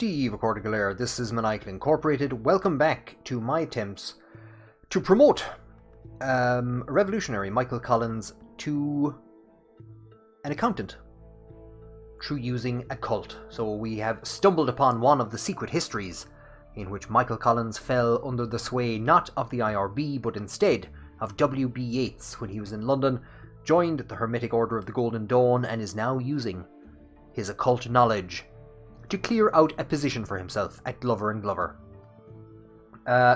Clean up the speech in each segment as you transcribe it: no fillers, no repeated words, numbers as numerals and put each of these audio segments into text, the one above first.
Pretty recording galera, this is Maniacal Incorporated. Welcome back to my attempts to promote revolutionary Michael Collins to an accountant through using occult. So we have stumbled upon one of the Secret Histories in which Michael Collins fell under the sway not of the IRB but instead of W.B. Yeats when he was in London, joined the Hermetic Order of the Golden Dawn, and is now using his occult knowledge to clear out a position for himself at Glover and Glover.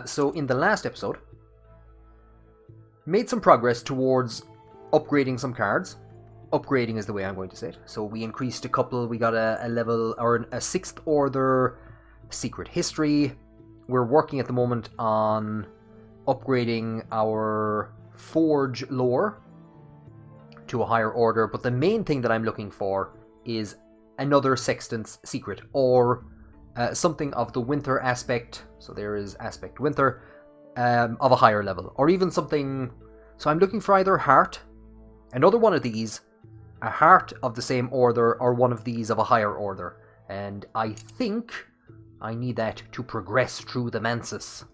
So in the last episode, made some progress towards upgrading some cards. Upgrading is the way I'm going to say it. So we increased a couple, we got a level, or a 6th Order Secret History. We're working at the moment on upgrading our Forge lore to a higher order, but the main thing that I'm looking for is another Sextant's Secret, or something of the Winter aspect, so there is aspect Winter, of a higher level, or even something. So I'm looking for either Heart, another one of these, a Heart of the same order, or one of these of a higher order, and I think I need that to progress through the Mansis.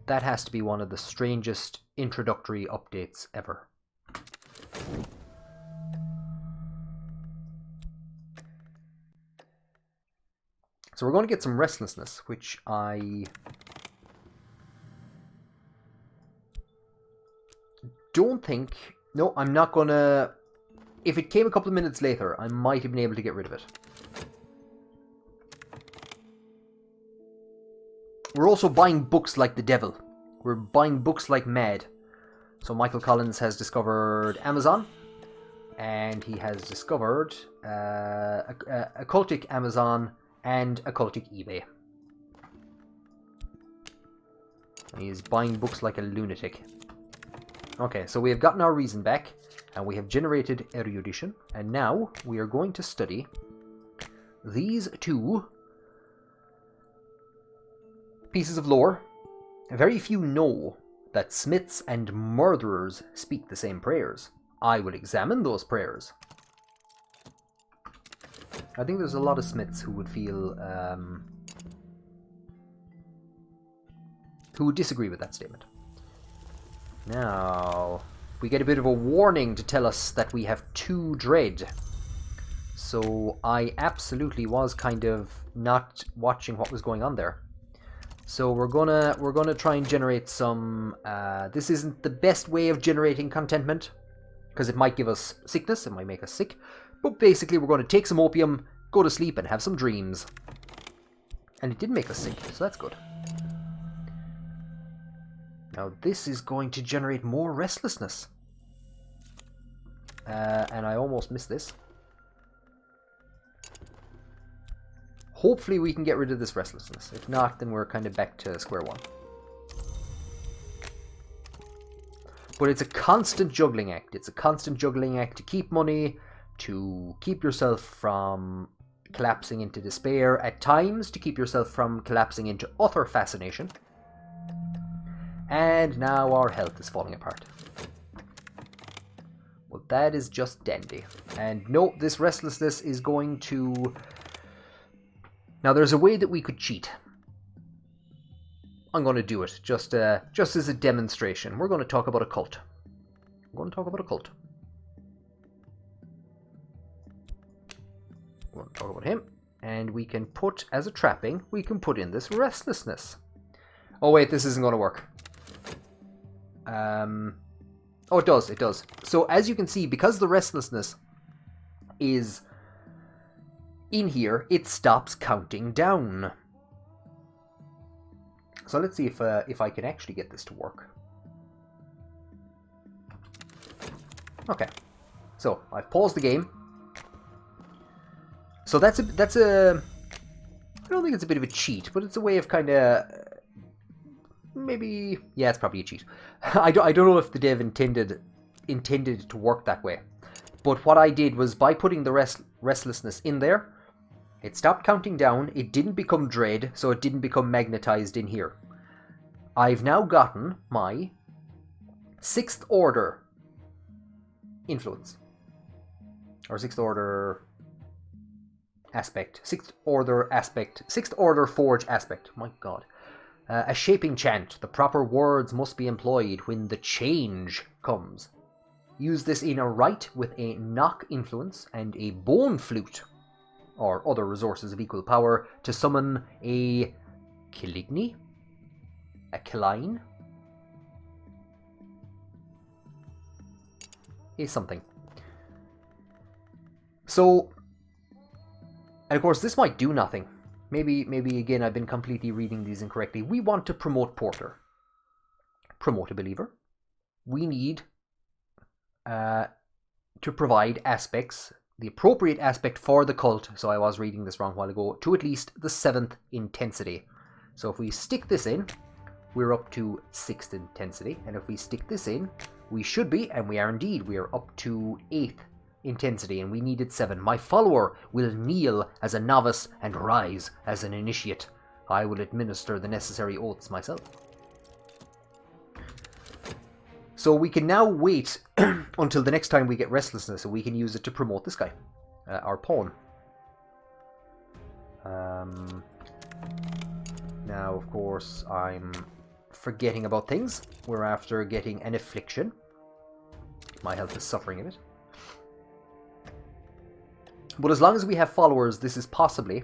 That has to be one of the strangest introductory updates ever. So we're going to get some restlessness, which I don't think... No, I'm not going to... If it came a couple of minutes later, I might have been able to get rid of it. We're also buying books like the devil. We're buying books like mad. So Michael Collins has discovered Amazon, and he has discovered occultic Amazon and occultic eBay. And he's buying books like a lunatic. Okay, so we have gotten our reason back, and we have generated erudition, and now we are going to study these two pieces of lore. Very few know that smiths and murderers speak the same prayers. I will examine those prayers. I think there's a lot of smiths who would feel, who would disagree with that statement. Now, we get a bit of a warning to tell us that we have 2 dread. So I absolutely was kind of not watching what was going on there. So we're gonna try and generate some. This isn't the best way of generating contentment, because it might give us sickness. It might make us sick. But basically, we're going to take some opium, go to sleep, and have some dreams. And it did make us sick, so that's good. Now this is going to generate more restlessness. And I almost missed this. Hopefully we can get rid of this restlessness. If not, then we're kind of back to square one. But it's a constant juggling act. It's a constant juggling act to keep money, to keep yourself from collapsing into despair, at times to keep yourself from collapsing into utter fascination. And now our health is falling apart. Well, that is just dandy. And no, this restlessness is going to... Now, there's a way that we could cheat. I'm going to do it, just as a demonstration. We're going to talk about occult. We're going to talk about occult. We're going to talk about him. And we can put, as a trapping, we can put in this restlessness. Oh wait, this isn't going to work. Oh, it does, it does. So, as you can see, because the restlessness is in here, it stops counting down. So let's see if I can actually get this to work. Okay, so I've paused the game. So that's a I don't think it's a bit of a cheat, but it's a way of kind of maybe, yeah, it's probably a cheat. I don't know if the dev intended it to work that way, but what I did was by putting the restlessness in there, it stopped counting down, it didn't become dread, so it didn't become magnetized in here. I've now gotten my 6th Order influence. Or 6th Order aspect. Sixth order aspect. Sixth order forge aspect. My god. A shaping chant. The proper words must be employed when the change comes. Use this in a rite with a knock influence and a bone flute, or other resources of equal power, to summon a Caligny? A Caline? A something. So, and of course this might do nothing. Maybe again I've been completely reading these incorrectly. We want to promote Porter. Promote a believer. We need to provide aspects, the appropriate aspect for the cult, so I was reading this wrong a while ago, to at least the 7th intensity. So if we stick this in, we're up to 6th intensity, and if we stick this in, we should be, and we are indeed, we are up to 8th intensity, and we needed 7. My follower will kneel as a novice and rise as an initiate. I will administer the necessary oaths myself. So we can now wait until the next time we get restlessness, and we can use it to promote this guy, our pawn. Now, of course, I'm forgetting about things. We're after getting an affliction. My health is suffering a bit. But as long as we have followers, this is possibly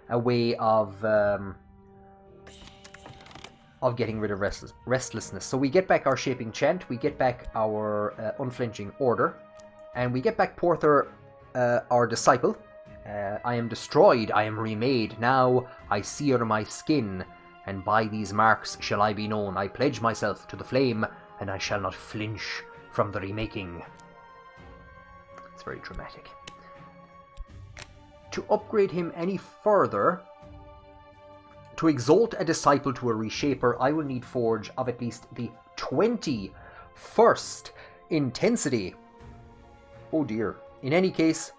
a way of getting rid of restlessness. So we get back our shaping chant, we get back our unflinching order, and we get back Porther, our disciple. I am destroyed, I am remade. Now I see under my skin, and by these marks shall I be known. I pledge myself to the flame, and I shall not flinch from the remaking. It's very dramatic. To upgrade him any further, to exalt a disciple to a reshaper, I will need forge of at least the 21st intensity. Oh dear. In any case,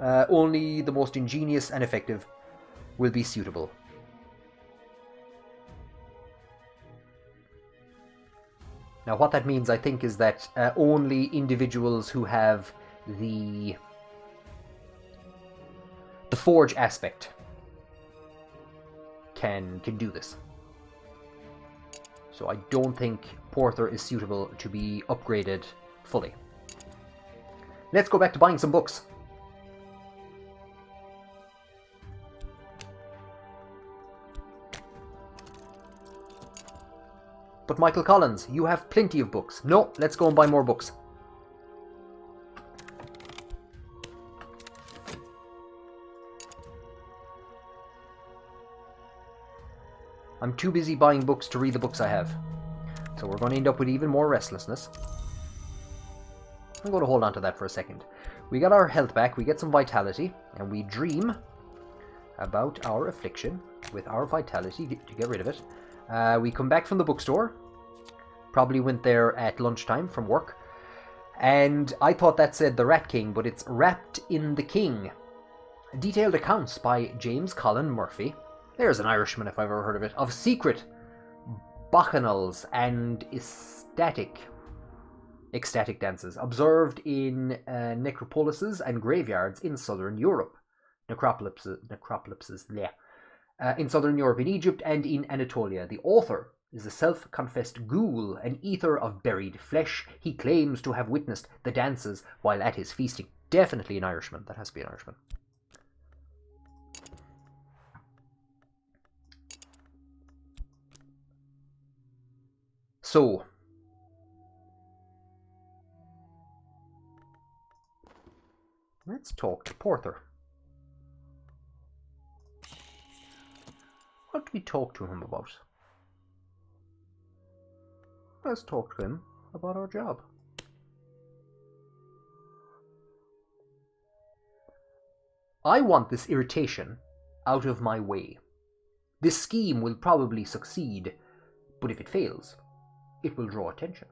only the most ingenious and effective will be suitable. Now what that means, I think, is that only individuals who have the forge aspect can do this. So I don't think Porther is suitable to be upgraded fully. Let's go back to buying some books. But Michael Collins, you have plenty of books. No, let's go and buy more books. I'm too busy buying books to read the books I have. So we're going to end up with even more restlessness. I'm going to hold on to that for a second. We got our health back, we get some vitality, and we dream about our affliction with our vitality to get rid of it. We come back from the bookstore. Probably went there at lunchtime from work. And I thought that said the Rat King, but it's Wrapped in the King. Detailed accounts by James Colin Murphy. There's an Irishman if I've ever heard of it. Of secret bacchanals and ecstatic dances observed in necropolises and graveyards in southern Europe. Necropolises, yeah. In southern Europe, in Egypt, and in Anatolia. The author is a self-confessed ghoul, an eater of buried flesh. He claims to have witnessed the dances while at his feasting. Definitely an Irishman. That has to be an Irishman. So, let's talk to Porther. What do we talk to him about? Let's talk to him about our job. I want this irritation out of my way. This scheme will probably succeed, but if it fails, it will draw attention.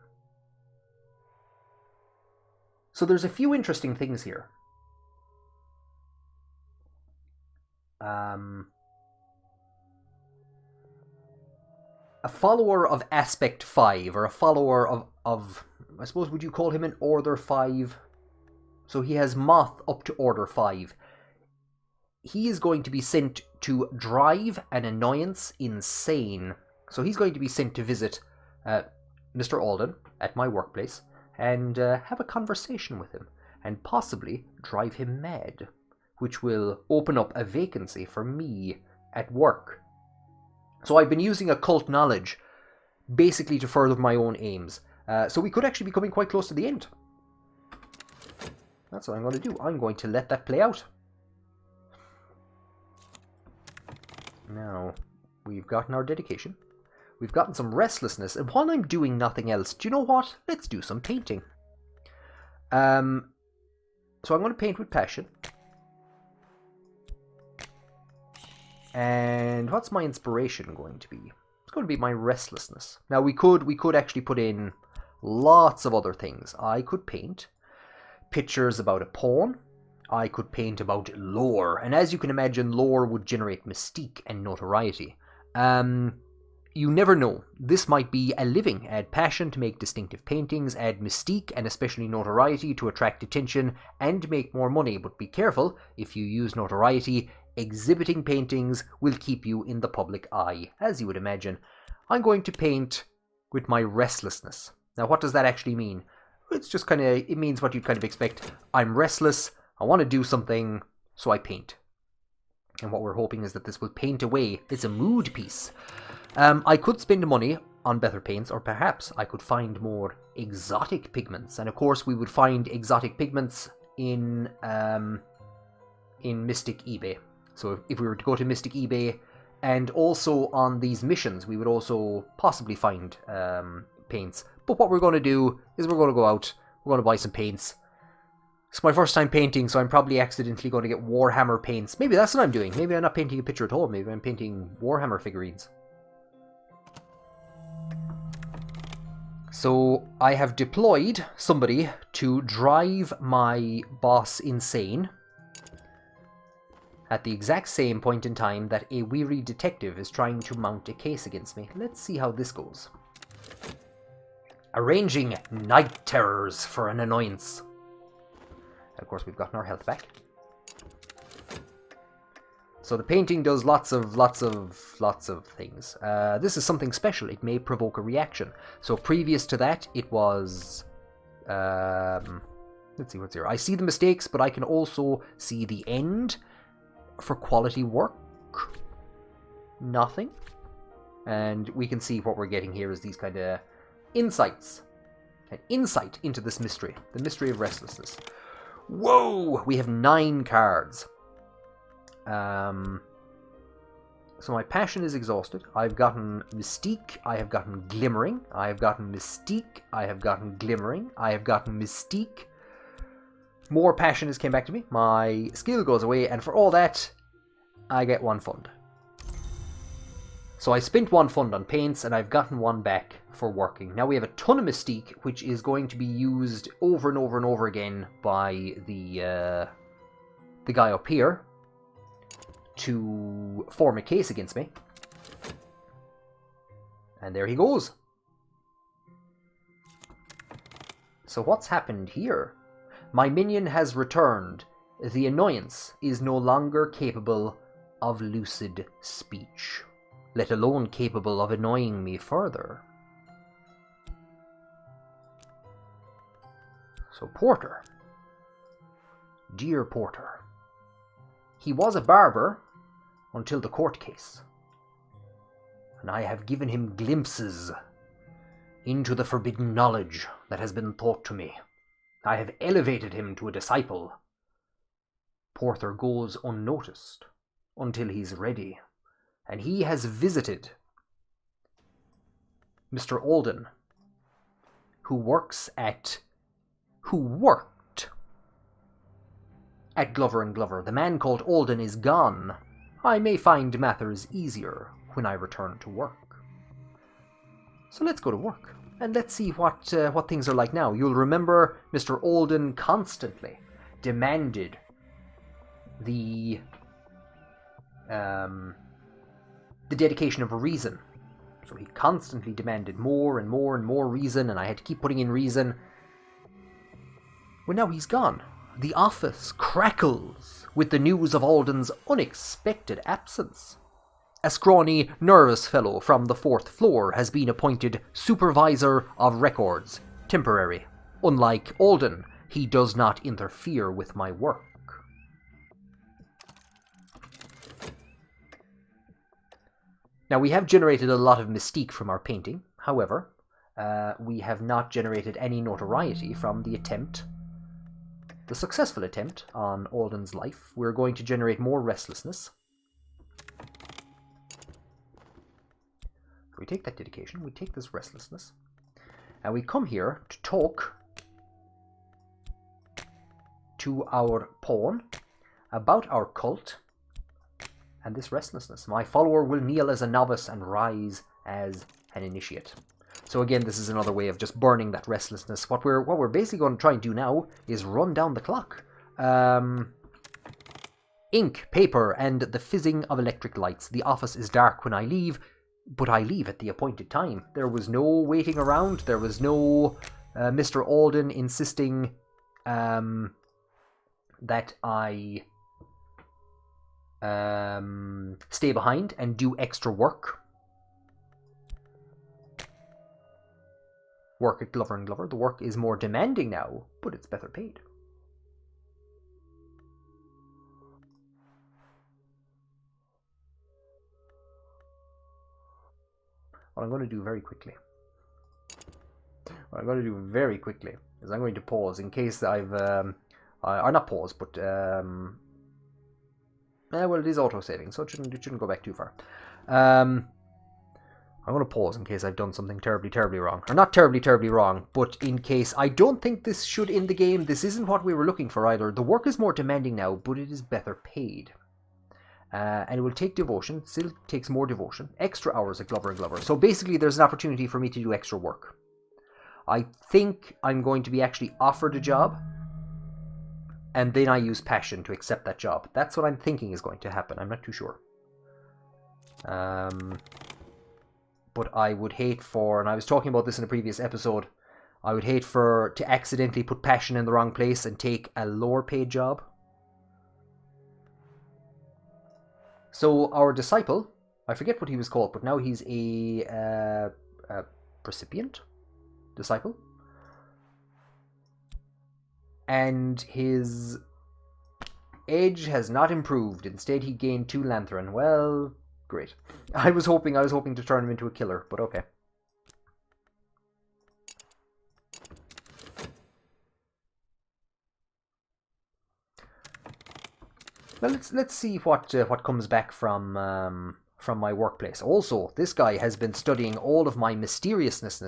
So there's a few interesting things here. A follower of Aspect 5, or a follower of I suppose, would you call him an Order 5? So he has Moth up to Order 5. he is going to be sent to drive an annoyance insane. So he's going to be sent to visit Mr. Alden at my workplace and have a conversation with him and possibly drive him mad, which will open up a vacancy for me at work. So I've been using occult knowledge basically to further my own aims. So we could actually be coming quite close to the end. That's what I'm going to do. I'm going to let that play out. Now, we've gotten our dedication. We've gotten some restlessness. And while I'm doing nothing else, do you know what? Let's do some painting. So I'm going to paint with passion. And what's my inspiration going to be? It's going to be my restlessness. Now we could actually put in lots of other things. I could paint pictures about a pawn. I could paint about lore. And as you can imagine, lore would generate mystique and notoriety. You never know. This might be a living. Add passion to make distinctive paintings, add mystique and especially notoriety to attract attention and make more money. But be careful, if you use notoriety, exhibiting paintings will keep you in the public eye, as you would imagine. I'm going to paint with my restlessness. Now, what does that actually mean? It's just it means what you'd kind of expect. I'm restless, I want to do something, so I paint. And what we're hoping is that this will paint away. It's a mood piece. I could spend money on better paints, or perhaps I could find more exotic pigments. And of course, we would find exotic pigments in Mystic eBay. So if we were to go to Mystic eBay, and also on these missions, we would also possibly find paints. But what we're going to do is we're going to go out, we're going to buy some paints. It's my first time painting, so I'm probably accidentally going to get Warhammer paints. Maybe that's what I'm doing. Maybe I'm not painting a picture at all. Maybe I'm painting Warhammer figurines. So I have deployed somebody to drive my boss insane at the exact same point in time that a weary detective is trying to mount a case against me. Let's see how this goes. Arranging night terrors for an annoyance. Of course, we've gotten our health back. So the painting does lots of things. This is something special. It may provoke a reaction. So previous to that, it was... let's see what's here. I see the mistakes, but I can also see the end for quality work. Nothing. And we can see what we're getting here is these kind of insights. An insight into this mystery. The mystery of restlessness. Whoa! We have 9 cards. So my passion is exhausted. I've gotten mystique. I have gotten glimmering. I have gotten mystique. I have gotten glimmering. I have gotten mystique. More passion has came back to me. My skill goes away, and for all that, I get 1 fund. So I spent 1 fund on paints, and I've gotten 1 back for working. Now we have a ton of mystique, which is going to be used over and over and over again by the guy up here to form a case against me. And there he goes. So what's happened here? My minion has returned. The annoyance is no longer capable of lucid speech, let alone capable of annoying me further. So Porter. Dear Porter. He was a barber until the court case, and I have given him glimpses into the forbidden knowledge that has been taught to me. I have elevated him to a disciple. Porter goes unnoticed until he's ready, and he has visited Mr. Alden, who worked at Glover and Glover. The man called Alden is gone. I may find matters easier when I return to work. So let's go to work, and let's see what things are like now. You'll remember Mr. Alden constantly demanded the dedication of reason. So he constantly demanded more and more reason, and I had to keep putting in reason. Well, now he's gone. The office crackles with the news of Alden's unexpected absence. A scrawny, nervous fellow from the 4th floor has been appointed supervisor of records, temporary. Unlike Alden, he does not interfere with my work. Now, we have generated a lot of mystique from our painting. However, we have not generated any notoriety from the successful attempt on Alden's life. We're going to generate more restlessness. We take that dedication, we take this restlessness, and we come here to talk to our pawn about our cult and this restlessness. My follower will kneel as a novice and rise as an initiate. So again, this is another way of just burning that restlessness. What we're basically going to try and do now is run down the clock. Ink, paper, and the fizzing of electric lights. The office is dark when I leave, but I leave at the appointed time. There was no waiting around. There was no Mr. Alden insisting that I stay behind and do extra work. Work at Glover & Glover. The work is more demanding now, but it's better paid. What I'm going to do very quickly is I'm going to pause in case I've or not pause, but well, it is auto-saving, so it shouldn't go back too far. I'm going to pause in case I've done something terribly, terribly wrong. Or not terribly, terribly wrong, but in case I don't think this should end the game. This isn't what we were looking for either. The work is more demanding now, but it is better paid. And it will take devotion. Still takes more devotion. Extra hours at Glover & Glover. So basically there's an opportunity for me to do extra work. I think I'm going to be actually offered a job, and then I use passion to accept that job. That's what I'm thinking is going to happen. I'm not too sure. But I would hate for, and I was talking about this in a previous episode, I would hate to accidentally put passion in the wrong place and take a lower paid job. So our disciple, I forget what he was called, but now he's a recipient disciple. And his edge has not improved. Instead, he gained 2 Lanthran. Well, great. I was hoping to turn him into a killer, but okay. Well, let's see what comes back from my workplace. Also, this guy has been studying all of my mysteriousness,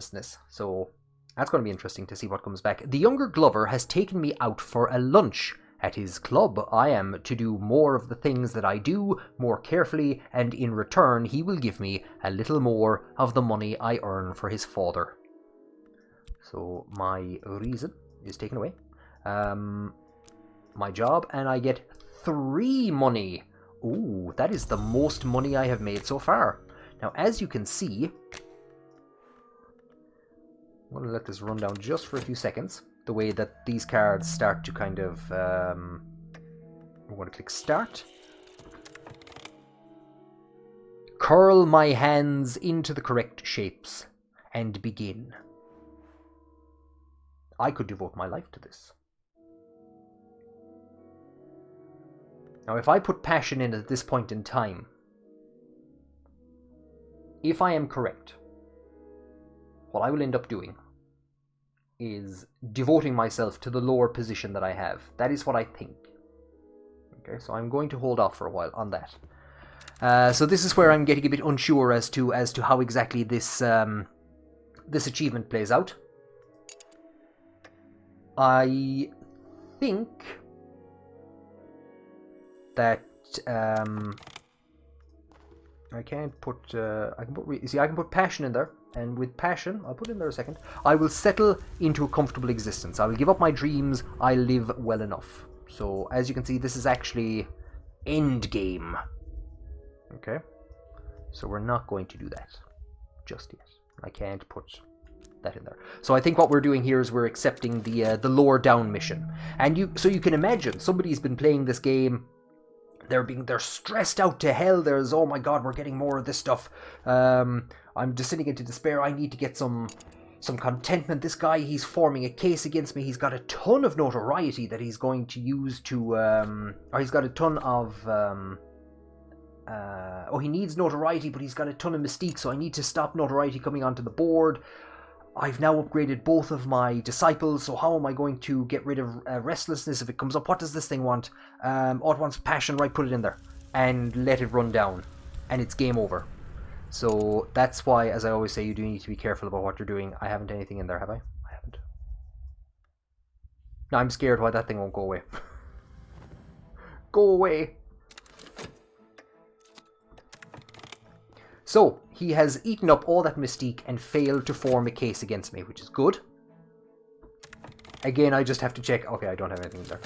so that's going to be interesting to see what comes back. The younger Glover has taken me out for a lunch. At his club, I am to do more of the things that I do more carefully, and in return he will give me a little more of the money I earn for his father. So my reason is taken away. My job, and I get 3 money. Ooh, that is the most money I have made so far. Now, as you can see, I'm going to let this run down just for a few seconds. The way that these cards start to kind of... I'm going to click Start. Curl my hands into the correct shapes and begin. I could devote my life to this. Now, if I put passion in at this point in time, if I am correct, what I will end up doing is devoting myself to the lower position that I have. That is what I think. Okay, so I'm going to hold off for a while on that. So this is where I'm getting a bit unsure as to how exactly this this achievement plays out. I think that I can put passion in there. And with passion, I'll put in there a second, I will settle into a comfortable existence. I will give up my dreams. I live well enough. So, as you can see, this is actually end game. Okay? So we're not going to do that just yet. I can't put that in there. So I think what we're doing here is we're accepting the lower down mission. And you can imagine somebody's been playing this game. They're stressed out to hell. There's, oh my god, we're getting more of this stuff. I'm descending into despair. I need to get some contentment. This guy, he's forming a case against me. He's got a ton of notoriety that he's going to use to, or he's got a ton of, he needs notoriety, but he's got a ton of mystique, so I need to stop notoriety coming onto the board. I've now upgraded both of my disciples, so how am I going to get rid of restlessness if it comes up? What does this thing want? Oh, it wants passion, right, put it in there. And let it run down. And it's game over. So that's why, as I always say, you do need to be careful about what you're doing. I haven't anything in there, have I? I haven't. No, I'm scared why that thing won't go away. Go away! So, he has eaten up all that mystique and failed to form a case against me, which is good. Again, I just have to check. Okay, I don't have anything there.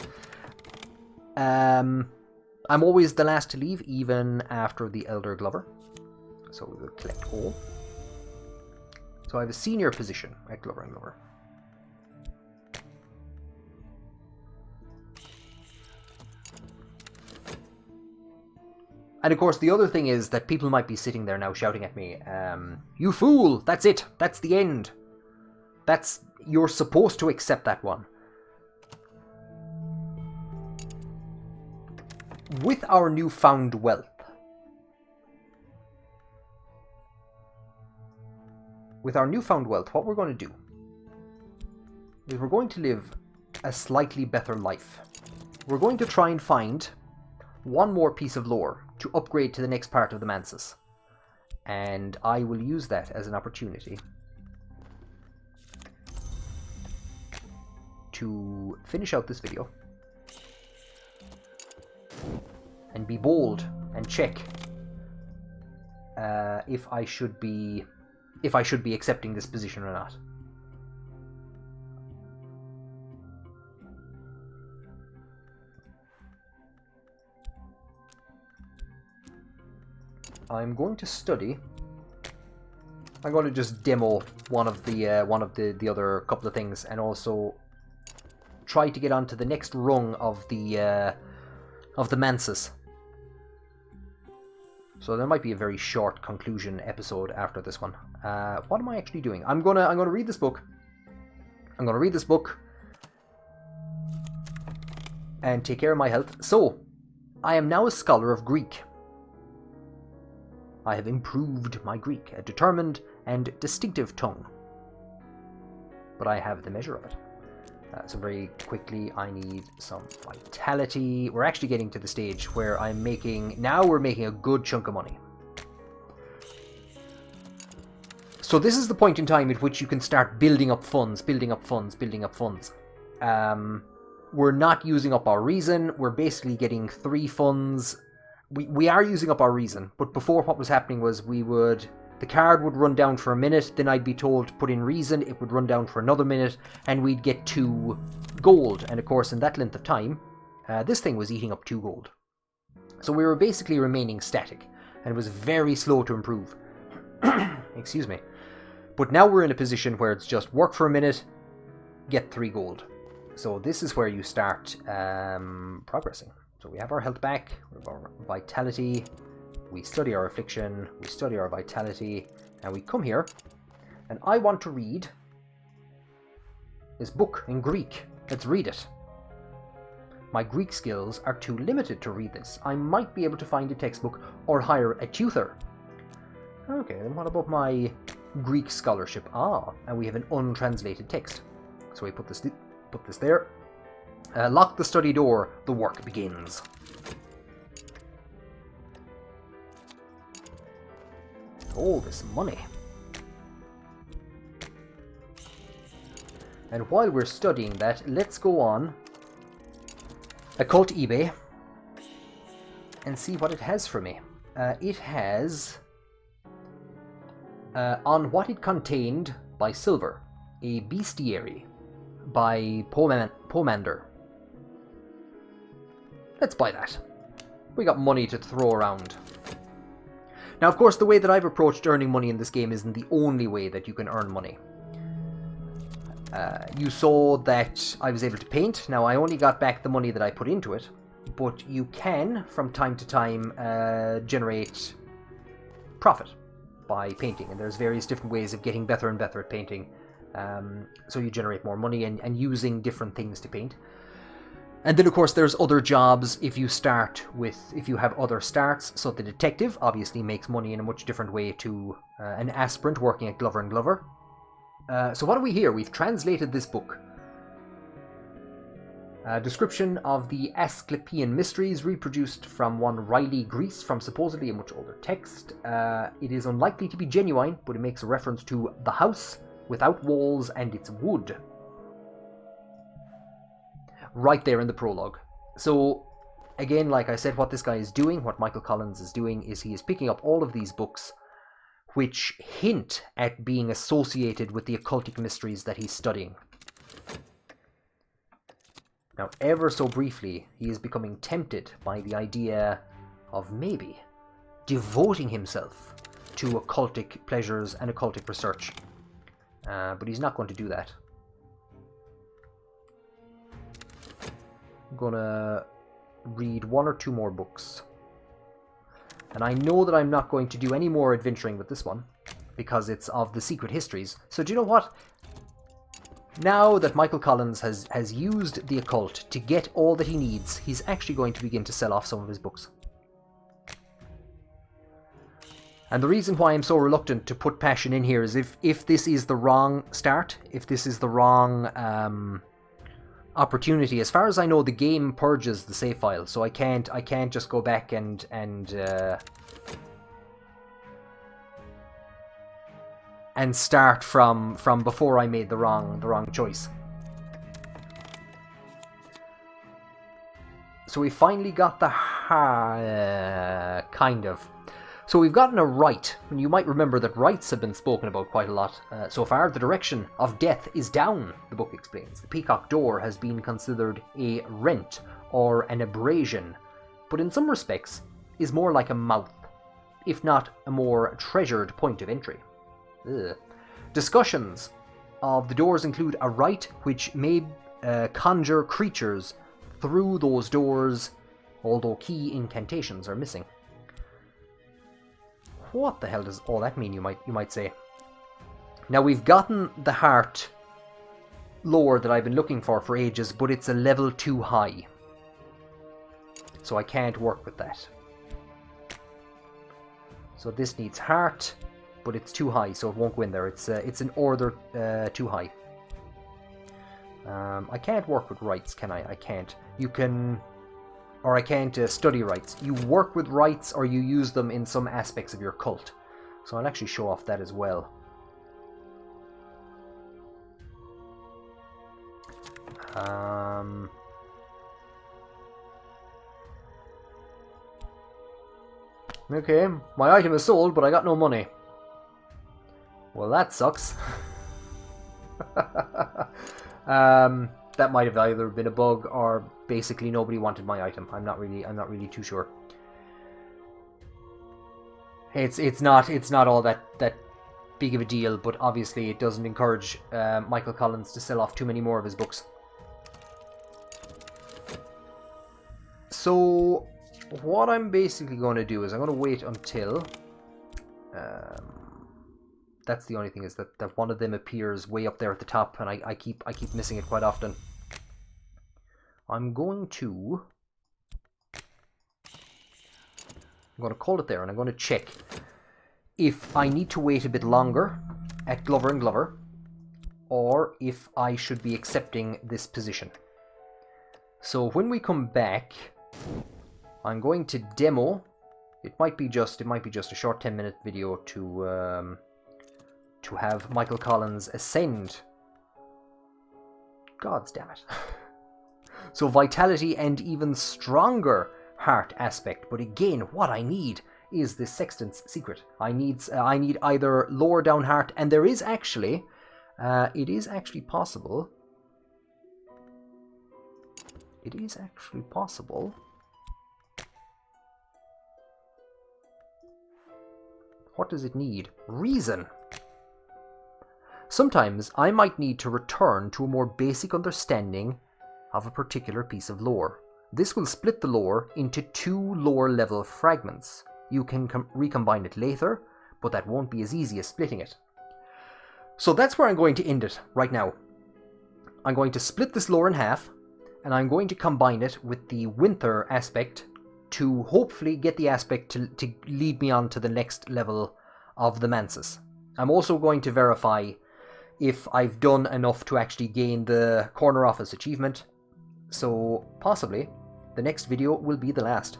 I'm always the last to leave, even after the Elder Glover. So we will collect all. So I have a senior position at Glover and Glover. And of course, the other thing is that people might be sitting there now shouting at me, you fool, that's it, that's the end. You're supposed to accept that one. With our newfound wealth, what we're going to do is we're going to live a slightly better life. We're going to try and find one more piece of lore to upgrade to the next part of the Mansus. And I will use that as an opportunity to finish out this video and be bold and check if I should be accepting this position or not. I'm going to study. I'm going to just demo one of the other couple of things, and also try to get onto the next rung of the Mansus. So there might be a very short conclusion episode after this one. What am I actually doing? I'm gonna read this book. I'm gonna read this book and take care of my health. So, I am now a scholar of Greek. I have improved my Greek, a determined and distinctive tongue. But I have the measure of it. So very quickly, I need some vitality. We're actually getting to the stage where we're making a good chunk of money. So this is the point in time at which you can start building up funds. We're not using up our reason. We're basically getting 3 funds. We are using up our reason, but before what was happening was the card would run down for a minute, then I'd be told to put in reason, it would run down for another minute, and we'd get 2 gold. And of course, in that length of time, this thing was eating up 2 gold. So we were basically remaining static, and it was very slow to improve. Excuse me. But now we're in a position where it's just work for a minute, get 3 gold. So this is where you start progressing. So we have our health back, we have our vitality, we study our affliction, we study our vitality, and we come here, and I want to read this book in Greek. Let's read it. My Greek skills are too limited to read this. I might be able to find a textbook or hire a tutor. Okay, then what about my Greek scholarship? And we have an untranslated text. So we put this there. Lock the study door, the work begins. Oh, this money. And while we're studying that, let's go on Occult eBay and see what it has for me. It has On What It Contained by Silver, a bestiary by Pomander. Let's buy that. We got money to throw around. Now, of course, the way that I've approached earning money in this game isn't the only way that you can earn money. You saw that I was able to paint. Now, I only got back the money that I put into it, but you can, from time to time, generate profit by painting, and there's various different ways of getting better and better at painting. So you generate more money and using different things to paint. And then, of course, there's other jobs if you have other starts. So the detective obviously makes money in a much different way to an aspirant working at Glover & Glover. So what are we here? We've translated this book. Description of the Asclepian mysteries reproduced from one Riley Grease from supposedly a much older text. It is unlikely to be genuine, but it makes a reference to the house without walls and its wood. Right there in the prologue. So, again, like I said, what this guy is doing, what Michael Collins is doing, is he is picking up all of these books which hint at being associated with the occultic mysteries that he's studying. Now, ever so briefly, he is becoming tempted by the idea of maybe devoting himself to occultic pleasures and occultic research. But he's not going to do that. I'm gonna read one or two more books. And I know that I'm not going to do any more adventuring with this one, because it's of the Secret Histories. So do you know what? Now that Michael Collins has used the occult to get all that he needs, he's actually going to begin to sell off some of his books. And the reason why I'm so reluctant to put passion in here is if this is the wrong start, if this is the wrong opportunity. As far as I know, the game purges the save file, so I can't just go back and start from before I made the wrong choice. So we finally got the kind of. So we've gotten a rite, and you might remember that rites have been spoken about quite a lot so far. The direction of death is down, the book explains. The peacock door has been considered a rent or an abrasion, but in some respects is more like a mouth, if not a more treasured point of entry. Ugh. Discussions of the doors include a rite which may conjure creatures through those doors, although key incantations are missing. What the hell does all that mean, you might say? Now, we've gotten the heart lore that I've been looking for ages, but it's a level too high. So I can't work with that. So this needs heart, but it's too high, so it won't go in there. It's an order too high. I can't work with rights, can I? I can't. You can... Or I can't study rights. You work with rights or you use them in some aspects of your cult. So I'll actually show off that as well. Okay, my item is sold, but I got no money. Well, that sucks. That might have either been a bug or basically nobody wanted my item. I'm not really too sure. It's not all that big of a deal, but obviously it doesn't encourage Michael Collins to sell off too many more of his books. So what I'm basically going to do is I'm going to wait until that's the only thing, is that one of them appears way up there at the top, and I keep missing it quite often. I'm going to call it there, and I'm going to check if I need to wait a bit longer at Glover & Glover, or if I should be accepting this position. So when we come back, I'm going to demo. It might be just a short 10-minute video to have Michael Collins ascend. Gods damn it. So vitality and even stronger heart aspect. But again, what I need is the Sextant's Secret. I need either lower down heart, and there is actually, it is actually possible. It is actually possible. What does it need? Reason. Sometimes I might need to return to a more basic understanding of a particular piece of lore. This will split the lore into 2 lower level fragments. You can recombine it later, but that won't be as easy as splitting it. So that's where I'm going to end it right now. I'm going to split this lore in half, and I'm going to combine it with the winter aspect to hopefully get the aspect to lead me on to the next level of the Mansis. I'm also going to verify if I've done enough to actually gain the corner office achievement. So possibly the next video will be the last.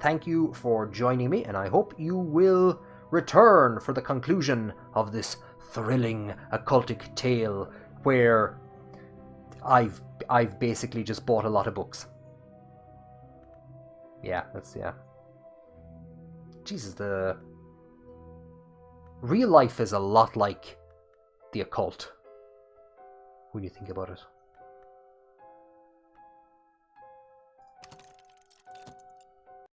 Thank you for joining me, and I hope you will return for the conclusion of this thrilling occultic tale where I've basically just bought a lot of books. Yeah. Jesus, the real life is a lot like the occult when you think about it.